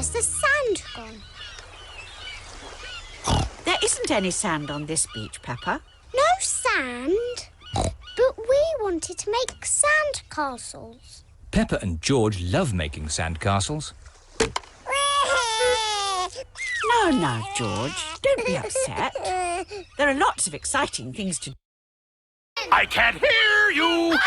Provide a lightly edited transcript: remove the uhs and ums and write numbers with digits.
Where's the sand gone? There isn't any sand on this beach, Peppa. No sand? But we wanted to make sand castles. Peppa and George love making sandcastles. No, George. Don't be upset. There are lots of exciting things to do. I can't hear you!